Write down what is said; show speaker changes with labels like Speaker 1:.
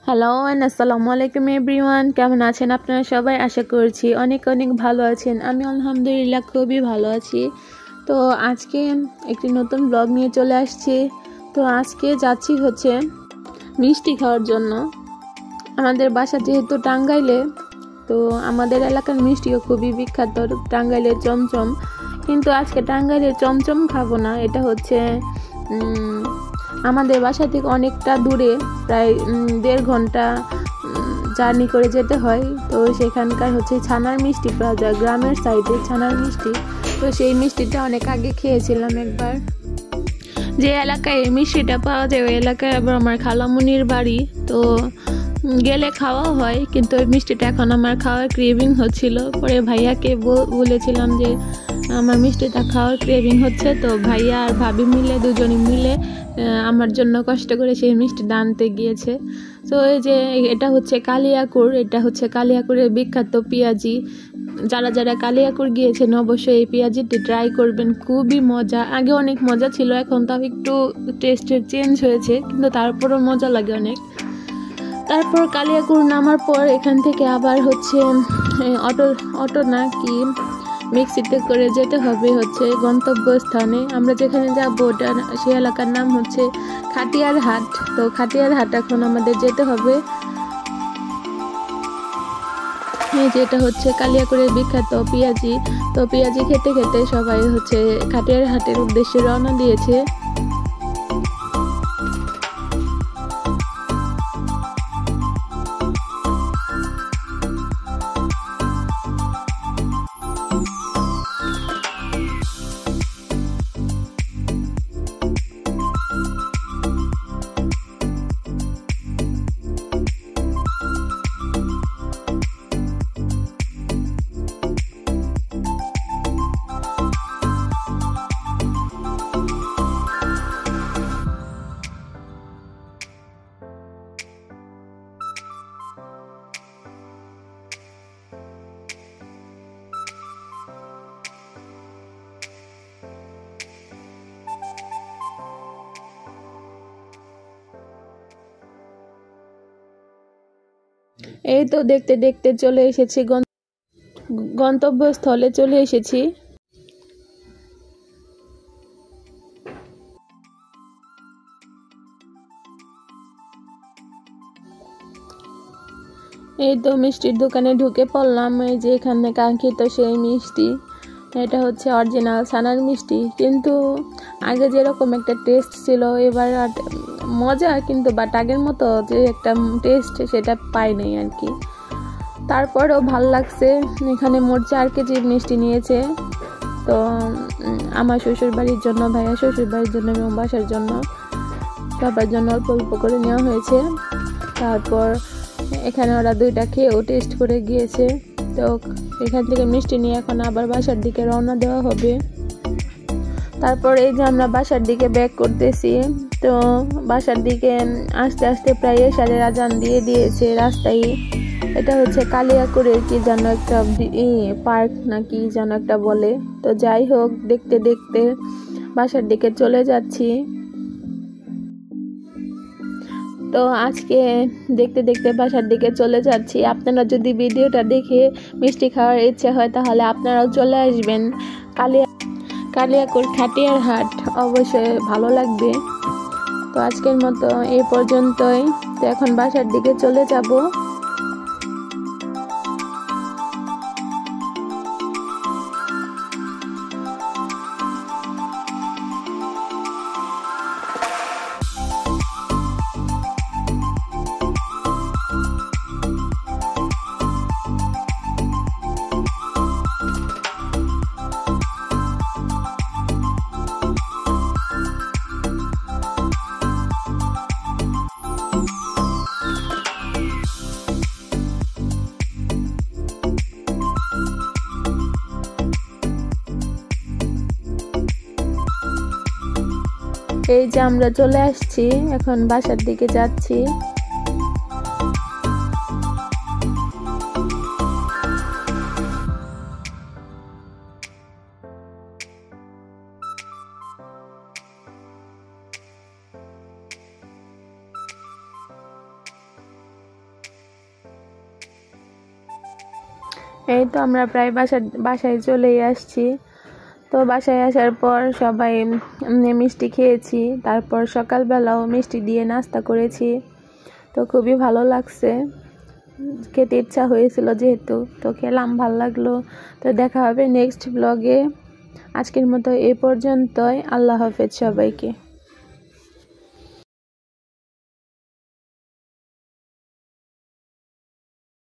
Speaker 1: Hello and আসসালামু আলাইকুম everyone, কেমন আছেন আপনারা সবাই? আশা করছি অনেক অনেক ভালো আছেন। আমি আলহামদুলিল্লাহ খুবই ভালো আছি। তো আজকে একটি নতুন ব্লগ নিয়ে চলে আসছি। তো আজকে যাচ্ছি মিষ্টি খাওয়ার জন্য। আমাদের বাসা যেহেতু টাঙ্গাইলে, তো আমাদের এলাকার মিষ্টিও খুবই বিখ্যাত, টাঙ্গাইলের চমচম। কিন্তু আজকে টাঙ্গাইলের চমচম খাবো না, এটা আমাদের বাসা থেকে অনেকটা দূরে, প্রায় 1.5 ঘন্টা জার্নি করে যেতে হয়। তো সেখানকার ছানার মিষ্টি পাওয়া যায়, গ্রামের সাইডে ছানার মিষ্টি। তো সেই মিষ্টিটা অনেক আগে খেয়েছিলাম একবার। যে এলাকায় এই মিষ্টিটা পাওয়া যায় ওই এলাকায় আবার আমার খালামুনির বাড়ি, তো গেলে খাওয়া হয়। কিন্তু ওই মিষ্টিটা এখন আমার খাওয়ার ক্রেভিং হচ্ছিল। পরে ভাইয়াকে বলেছিলাম যে আমার মিষ্টিটা খাওয়ার ক্রেভিং হচ্ছে। তো ভাইয়া আর ভাবি মিলে, দুজনে মিলে আমার জন্য কষ্ট করে সেই মিষ্টিটা আনতে গিয়েছে। তো এই যে এটা কালিয়াকুর, এটা কালিয়াকুরের বিখ্যাত পেঁয়াজি। যারা যারা কালিয়াকুর গিয়েছেন অবশ্যই এই পেঁয়াজিটি ট্রাই করবেন, খুবই মজা। আগে অনেক মজা ছিল, এখন তাও একটু টেস্টের চেঞ্জ হয়েছে, কিন্তু তারপরও মজা লাগে অনেক। তারপর কালিয়াকুর নামার পর এখান থেকে আবার অটো না কি মিক্সিতে করে যেতে হবে গন্তব্যস্থানে। আমরা যেখানে যাব ওটা সে এলাকার নাম খাটিয়ার হাট। তো খাটিয়ার হাট এখন আমাদের যেতে হবে। যেটা কালিয়াকুরের বিখ্যাত পেঁয়াজি। তো পেঁয়াজি খেতে খেতে সবাই খাটিয়ার হাটের উদ্দেশ্যে রওনা দিয়েছে। এই তো দেখতে দেখতে চলে এসেছি, গন্তব্যস্থলে চলে এসেছি। এই তো মিষ্টির দোকানে ঢুকে পড়লাম। এই যে এখানে কাঙ্ক্ষিত সেই মিষ্টি, এটা অরিজিনাল ছানার মিষ্টি। কিন্তু আগে যেরকম একটা টেস্ট ছিল, এবার আর মজা, কিন্তু বাট আগের মতো যে একটা টেস্ট সেটা পাই নাই আর কি। তারপরেও ভাল লাগছে। এখানে মোট 4 কেজি মিষ্টি নিয়েছে। তো আমার শ্বশুর বাড়ির জন্য, ভাইয়া শ্বশুর বাড়ির জন্য এবং বাসার জন্য, সবার জন্য অল্প অল্প করে নেওয়া হয়েছে। তারপর এখানে ওরা 2টা খেয়েও টেস্ট করে গিয়েছে। তো এখান থেকে মিষ্টি নিয়ে এখন আবার বাসার দিকে রওনা দেওয়া হবে। তারপর এই যে আমরা বাসার দিকে ব্যাক করতেছি। তো বাসার দিকে আস্তে আস্তে প্রায় এশারের আজান দিয়ে দিয়েছে রাস্তায়। এটা কালিয়াকুরের কি যেন একটা পার্ক না কি যেন একটা বলে। তো যাই হোক, দেখতে দেখতে বাসার দিকে চলে যাচ্ছি। তো আজকে দেখতে দেখতে বাসার দিকে চলে যাচ্ছি। আপনারা যদি ভিডিওটা দেখে মিষ্টি খাওয়ার ইচ্ছে হয় তাহলে আপনারাও চলে আসবেন কালিয়াকুর খাটিয়ার হাট, অবশ্যই ভালো লাগবে। তো আজকের মতো এই পর্যন্তই। তো এখন বাসার দিকে চলে যাব। এই যে আমরা চলে আসছি, এখন বাসার দিকে যাচ্ছি। এই তো আমরা প্রায় বাসায় চলেই আসছি। তো বাসায় আসার পর সবাই মিষ্টি খেয়েছি, তারপর সকালবেলাও মিষ্টি দিয়ে নাস্তা করেছি। তো খুবই ভালো লাগছে, খেতে ইচ্ছা হয়েছিল যেহেতু, তো খেলাম, ভালো লাগলো। তো দেখা হবে নেক্সট ব্লগে। আজকের মতো এ পর্যন্তই। আল্লাহ হাফেজ সবাইকে।